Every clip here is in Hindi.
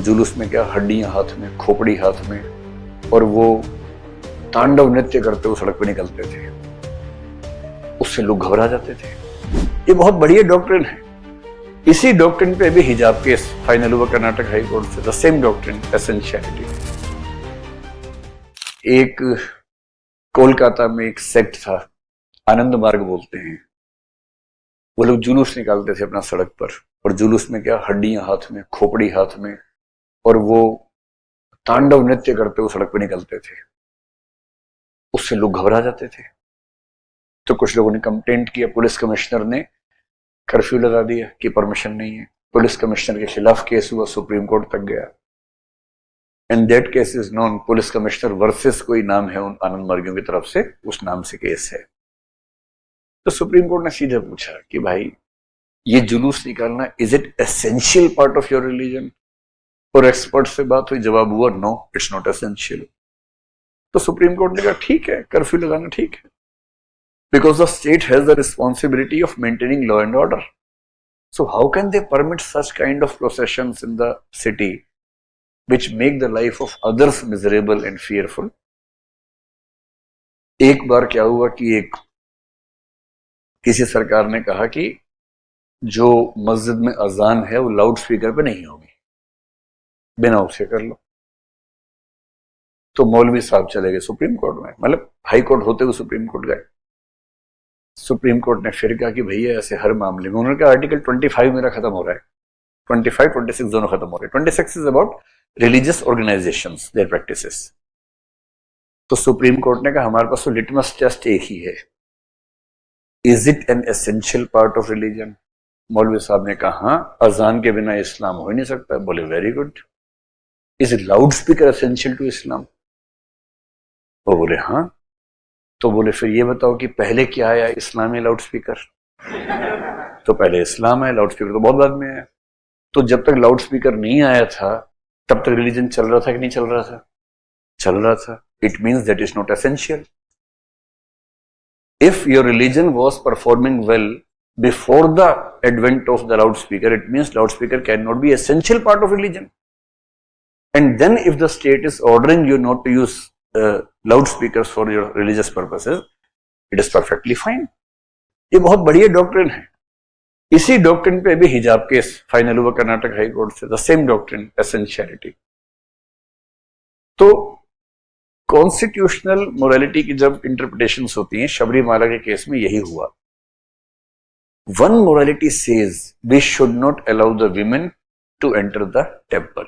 जुलूस में क्या, हड्डियां हाथ में, खोपड़ी हाथ में, और वो तांडव नृत्य करते हुए सड़क पे निकलते थे। उससे लोग घबरा जाते थे। ये बहुत बढ़िया डॉक्ट्रिन है। इसी डॉक्ट्रिन पे भी हिजाब केस फाइनल हुआ कर्नाटक हाई कोर्ट से। The same doctrine, essentiality. एक कोलकाता में एक सेक्ट था, आनंद मार्ग बोलते हैं। वो लोग जुलूस निकालते थे अपना सड़क पर, और जुलूस में क्या, हड्डियां हाथ में, खोपड़ी हाथ में, और वो तांडव नृत्य करते हुए सड़क पर निकलते थे। उससे लोग घबरा जाते थे। तो कुछ लोगों ने कंप्लेंट किया, पुलिस कमिश्नर ने कर्फ्यू लगा दिया कि परमिशन नहीं है। पुलिस कमिश्नर के खिलाफ केस हुआ, सुप्रीम कोर्ट तक गया। And that case is non police commissioner versus कोई नाम है उन आनंद मार्गियों की तरफ से, उस नाम से केस है। तो सुप्रीम कोर्ट ने सीधे पूछा कि भाई ये जुलूस निकालना, is it essential part of your religion? और एक्सपर्ट से बात हुई, जवाब हुआ नो, इट्स नॉट एसेंशियल। तो सुप्रीम कोर्ट ने कहा ठीक है, कर्फ्यू लगाना ठीक है, because the state has the responsibility of maintaining law and order. So how can they permit such kind of processions in the city which make the life of others miserable and fearful? एक बार क्या हुआ कि किसी सरकार ने कहा कि जो मस्जिद में अजान है वो लाउड स्पीकर पे नहीं होगी, बिना उसके कर लो। तो मौलवी साहब चले गए सुप्रीम कोर्ट में, मतलब हाई कोर्ट होते हुए सुप्रीम कोर्ट गए। सुप्रीम कोर्ट ने फिर कहा कि भैया ऐसे हर मामले में, उन्होंने कहा आर्टिकल 25 मेरा खत्म हो रहा है, 25, 26 दोनों खत्म हो रहे हैं। 26 is about religious organisations, their practices. तो सुप्रीम कोर्ट ने कहा हमारे पास तो लिटमस टेस्ट एक ही है, is it an essential part of religion? मौलवी साहब ने कहा हाँ, अजान के बिना इस्लाम हो ही नहीं सकता। बोले very good. Is it loud speaker essential to Islam? वो बोले हाँ। तो बोले फिर ये बताओ कि पहले क्या आया, इस्लाम या लाउड स्पीकर? तो पहले इस्लाम है, लाउड स्पीकर तो बहुत बाद में आया। तो जब तक लाउड स्पीकर नहीं आया था तब तक रिलीजन चल रहा था कि नहीं चल रहा था? चल रहा था। It means that is not essential. If your religion was performing well before the advent of the loudspeaker, it means loudspeaker can not be essential part of religion. And then if the state is ordering you not to use loudspeakers for your religious purposes, it is perfectly fine. ये बहुत बढ़िया डॉक्ट्रिन है। इसी डॉक्ट्रिन पे भी हिजाब केस फाइनल हुआ कर्नाटक हाई कोर्ट से। The same doctrine, essentiality. तो कॉन्स्टिट्यूशनल मोरालिटी की जब इंटरप्रिटेशंस होती हैं, शबरीमाला के केस में यही हुआ। One morality says we should not allow the women to enter the temple.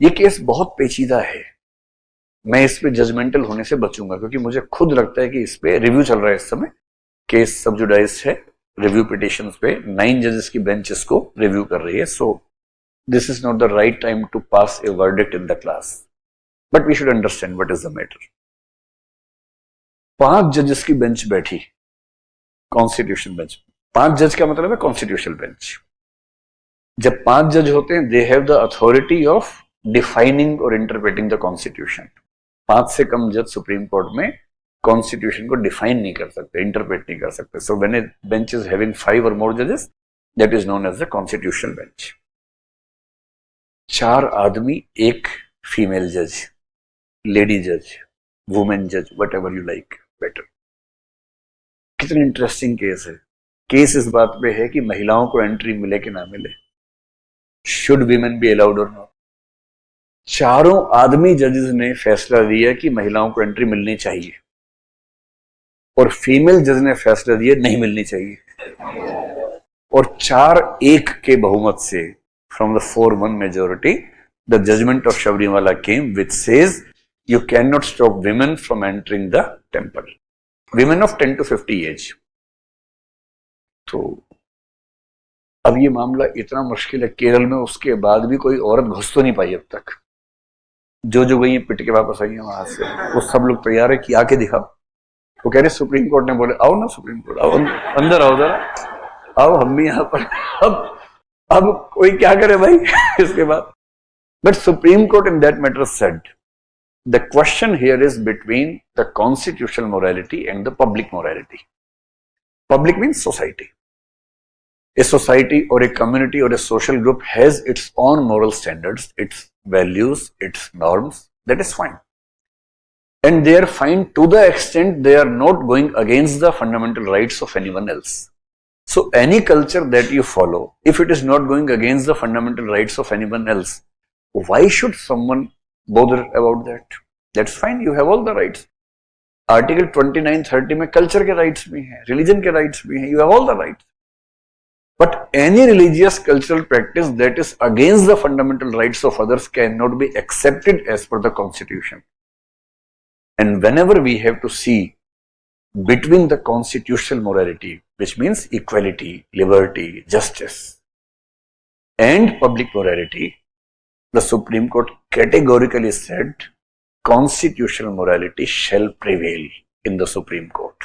ये केस बहुत पेचीदा है, मैं इस पे जजमेंटल होने से बचूंगा क्योंकि मुझे खुद लगता है कि इस पे रिव्यू चल रहा है इस समय। केस सब जुडाइज है, रिव्यू पिटिशंस पे 9 जजेस की बेंच इसको रिव्यू कर रही है। So this is not the right time to pass a verdict in the class, but we should understand what is the matter. 5 जजेस की बेंच बैठी, कॉन्स्टिट्यूशन बेंच। 5 जज का मतलब है कॉन्स्टिट्यूशनल बेंच। जब 5 जज होते हैं, they have the authority of defining और इंटरप्रेटिंग द कॉन्स्टिट्यूशन। 5 से कम जज सुप्रीम कोर्ट में कॉन्स्टिट्यूशन को डिफाइन नहीं कर सकते, इंटरप्रेट नहीं कर सकते। So when A bench is having 5 और मोर जजेस, that is known as the constitutional bench. 4 आदमी, 1 फीमेल जज, लेडी जज, वुमेन जज, what ever you like better. कितनी इंटरेस्टिंग केस है। केस इस बात पे है कि महिलाओं को एंट्री मिले कि ना मिले, शुड वीमेन बी अलाउड और नॉट। चारों आदमी जजेस ने फैसला दिया कि महिलाओं को एंट्री मिलनी चाहिए, और फीमेल जज ने फैसला दिया नहीं मिलनी चाहिए। और 4-1 के बहुमत से, from the 4-1 majority, the judgment of Sabarimala came which says you can not stop women from entering the temple, women of 10 to 50 age. तो अब ये मामला इतना मुश्किल है केरल में, उसके बाद भी कोई औरत घुस तो नहीं पाई अब तक। जो गई पिट के वापस आई है वहां से, वो सब लोग तैयार है कि आके दिखाओ। वो कह रहे सुप्रीम कोर्ट ने बोले आओ ना, सुप्रीम कोर्ट आओ, अंदर आओ जरा, आओ हम भी यहाँ पर। अब कोई क्या करे भाई इसके बाद। But supreme court in that matter said the question here is between the constitutional morality and the public morality. Public means society. A society or a community or a social group has its own moral standards, its values, its norms. That is fine. And they are fine to the extent they are not going against the fundamental rights of anyone else. So any culture that you follow, if it is not going against the fundamental rights of anyone else, why should someone bother about that? That's fine, you have all the rights. Article 29-30 में कल्चर के राइट्स भी हैं, रिलीजन के राइट्स भी हैं, you have all the rights. But any religious cultural practice that is against the fundamental rights of others cannot be accepted as per the constitution. And whenever we have to see between the constitutional morality, which means equality, liberty, justice, and public morality, the Supreme Court categorically said constitutional morality shall prevail in the Supreme Court.